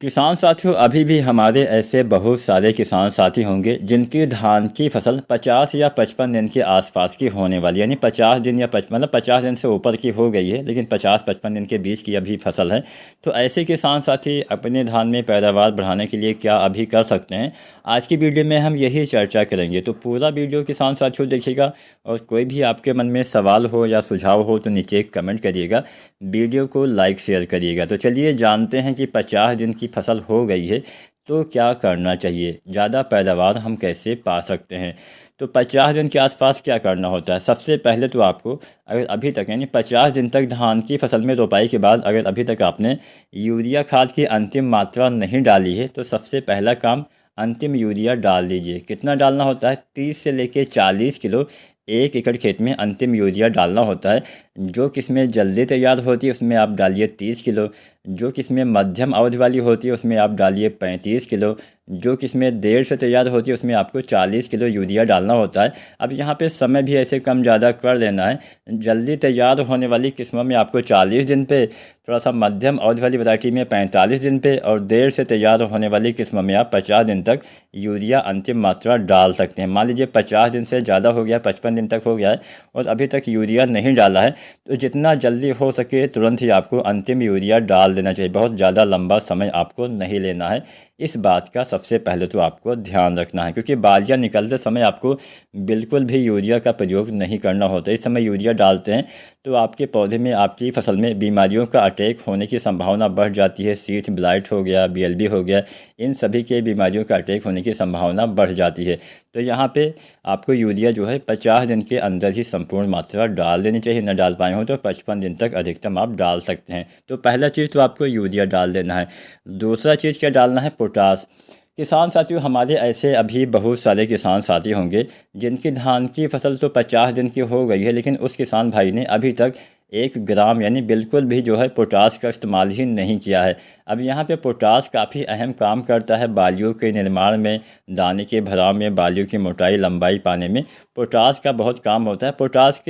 किसान साथियों, अभी भी हमारे ऐसे बहुत सारे किसान साथी होंगे जिनकी धान की फसल 50 या 55 दिन के आसपास की होने वाली, यानी 50 दिन या 55 मतलब 50 दिन से ऊपर की हो गई है, लेकिन 50-55 दिन के बीच की अभी फसल है। तो ऐसे किसान साथी अपने धान में पैदावार बढ़ाने के लिए क्या अभी कर सकते हैं, आज की वीडियो में हम यही चर्चा करेंगे। तो पूरा वीडियो किसान साथियों देखिएगा, और कोई भी आपके मन में सवाल हो या सुझाव हो तो नीचे कमेंट करिएगा, वीडियो को लाइक शेयर करिएगा। तो चलिए जानते हैं कि 50 दिन की फसल हो गई है तो क्या करना चाहिए, ज़्यादा पैदावार हम कैसे पा सकते हैं। तो 50 दिन के आसपास क्या करना होता है। सबसे पहले तो आपको, अगर अभी तक यानी 50 दिन तक धान की फसल में रोपाई के बाद अगर अभी तक आपने यूरिया खाद की अंतिम मात्रा नहीं डाली है तो सबसे पहला काम अंतिम यूरिया डाल दीजिए। कितना डालना होता है, 30 से लेके 40 किलो 1 एकड़ खेत में अंतिम यूरिया डालना होता है। जो किस्में जल्दी तैयार होती है उसमें आप डालिए 30 किलो, जो किस्में मध्यम अवधि वाली होती है उसमें आप डालिए 35 किलो, जो किस्में देर से तैयार होती है उसमें आपको 40 किलो यूरिया डालना होता है। अब यहाँ पे समय भी ऐसे कम ज़्यादा कर लेना है। जल्दी तैयार होने वाली किस्मों में आपको 40 दिन पे, थोड़ा सा मध्यम अवधि वाली वैरायटी में 45 दिन पे, और देर से तैयार होने वाली किस्मों में आप 50 दिन तक यूरिया अंतिम मात्रा डाल सकते हैं। मान लीजिए 50 दिन से ज़्यादा हो गया, 55 दिन तक हो गया है और अभी तक यूरिया नहीं डाला है, तो जितना जल्दी हो सके तुरंत ही आपको अंतिम यूरिया डाल देना चाहिए। बहुत ज़्यादा लंबा समय आपको नहीं लेना है। इस बात का सबसे पहले तो आपको ध्यान रखना है, क्योंकि बालियाँ निकलते समय आपको बिल्कुल भी यूरिया का प्रयोग नहीं करना होता। इस समय यूरिया डालते हैं तो आपके पौधे में, आपकी फसल में बीमारियों का अटैक होने की संभावना बढ़ जाती है। सीड ब्लाइट हो गया, बीएलबी हो गया, इन सभी के बीमारियों का अटैक होने की संभावना बढ़ जाती है। तो यहाँ पे आपको यूरिया जो है 50 दिन के अंदर ही संपूर्ण मात्रा डाल देनी चाहिए। न डाल पाए हो तो 55 दिन तक अधिकतम आप डाल सकते हैं। तो पहला चीज़ तो आपको यूरिया डाल देना है। दूसरा चीज़ क्या डालना है, पोटास। किसान साथियों, हमारे ऐसे अभी बहुत सारे किसान साथी होंगे जिनकी धान की फसल तो 50 दिन की हो गई है, लेकिन उस किसान भाई ने अभी तक 1 ग्राम यानी बिल्कुल भी जो है पोटास का इस्तेमाल ही नहीं किया है। अब यहाँ पे पोटास काफ़ी अहम काम करता है बालियों के निर्माण में, दाने के भराव में, बालियों की मोटाई लंबाई पाने में पोटास का बहुत काम होता है। पोटास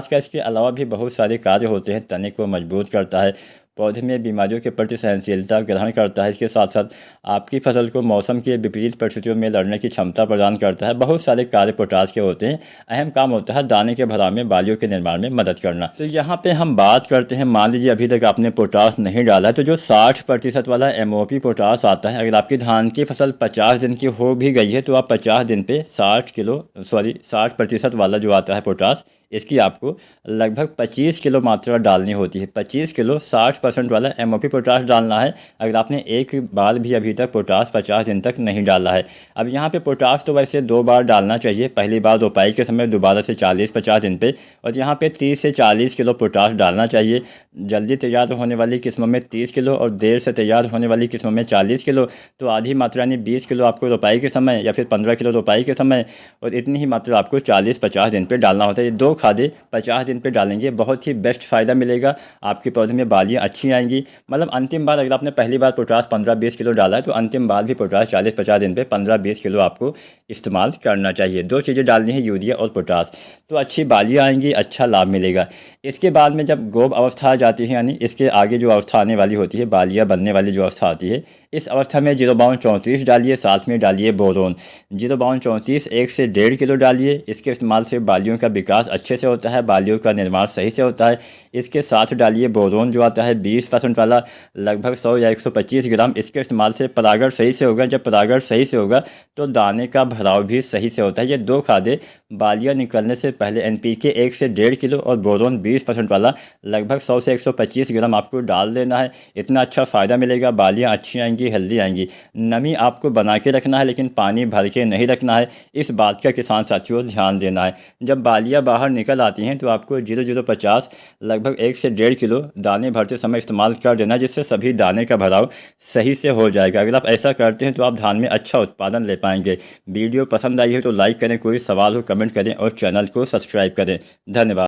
का इसके अलावा भी बहुत सारे कार्य होते हैं। तने को मजबूत करता है, पौधे में बीमारियों के प्रति सहनशीलता ग्रहण करता है, इसके साथ साथ आपकी फसल को मौसम के विपरीत परिस्थितियों में लड़ने की क्षमता प्रदान करता है। बहुत सारे कार्य पोटास के होते हैं। अहम काम होता है दाने के भराव में, बालियों के निर्माण में मदद करना। तो यहाँ पे हम बात करते हैं, मान लीजिए अभी तक आपने पोटास नहीं डाला है, तो जो 60% वाला MOP पोटास आता है, अगर आपकी धान की फसल 50 दिन की हो भी गई है तो आप 50 दिन पे 60% वाला जो आता है पोटास, इसकी आपको लगभग 25 किलो मात्रा डालनी होती है। 25 किलो 60% वाला MOP पोटास डालना है, अगर आपने एक बार भी अभी तक पोटास 50 दिन तक नहीं डाला है। अब यहाँ पे पोटास तो वैसे 2 बार डालना चाहिए, पहली बार रोपाई के समय, दोबारा से 40-50 दिन पे, और यहाँ पे 30 से 40 किलो पोटास डालना चाहिए। जल्दी तैयार होने वाली किस्मों में 30 किलो और देर से तैयार होने वाली किस्मों में 40 किलो। तो आधी मात्रा यानी 20 किलो आपको रोपाई के समय, या फिर 15 किलो रोपाई के समय, और इतनी ही मात्रा आपको 40-50 दिन पे डालना होता है। ये 2 खादें 50 दिन पे डालेंगे, बहुत ही बेस्ट फ़ायदा मिलेगा। आपके पौधे में बालियाँ अच्छी आएंगी। मतलब अंतिम बार अगर आपने पहली बार पोटास 15-20 किलो डाला है तो अंतिम बार भी पोटास 40-50 दिन पे 15-20 किलो आपको इस्तेमाल करना चाहिए। 2 चीज़ें डालनी है, यूरिया और पोटास, तो अच्छी बालियाँ आएंगी, अच्छा लाभ मिलेगा। इसके बाद में जब गोब अवस्था आ जाती है, यानी इसके आगे जो अवस्था आने वाली होती है, बालियाँ बनने वाली जो अवस्था आती है, इस अवस्था में 052-34 डालिए, साथ में डालिए बोरोन। 052-34 1 से 1.5 किलो डालिए। इसके इस्तेमाल से बालियों का विकास अच्छे से होता है, बालियों का निर्माण सही से होता है। इसके साथ डालिए बोरोन जो आता है 20% वाला, लगभग 100 या 125 ग्राम। इसके इस्तेमाल से परागण सही से होगा। जब परागण सही से होगा तो दाने का भराव भी सही से होता है। ये 2 खादें बालियाँ निकलने से पहले NPK 1 से 1.5 किलो और बोरोन 20% वाला लगभग 100 से 125 ग्राम आपको डाल देना है। इतना अच्छा फ़ायदा मिलेगा, बालियाँ अच्छी आएंगी, हेल्दी आएंगी। नमी आपको बना के रखना है, लेकिन पानी भर के नहीं रखना है। इस बात का किसान साथियों ध्यान देना है। जब बालियाँ बाहर निकल आती हैं तो आपको 0.050 लगभग 1 से 1.5 किलो दाने भरते समय इस्तेमाल कर देना, जिससे सभी दाने का भराव सही से हो जाएगा। अगर आप ऐसा करते हैं तो आप धान में अच्छा उत्पादन ले पाएंगे। वीडियो पसंद आई है तो लाइक करें, कोई सवाल हो कमेंट करें और चैनल को सब्सक्राइब करें। धन्यवाद।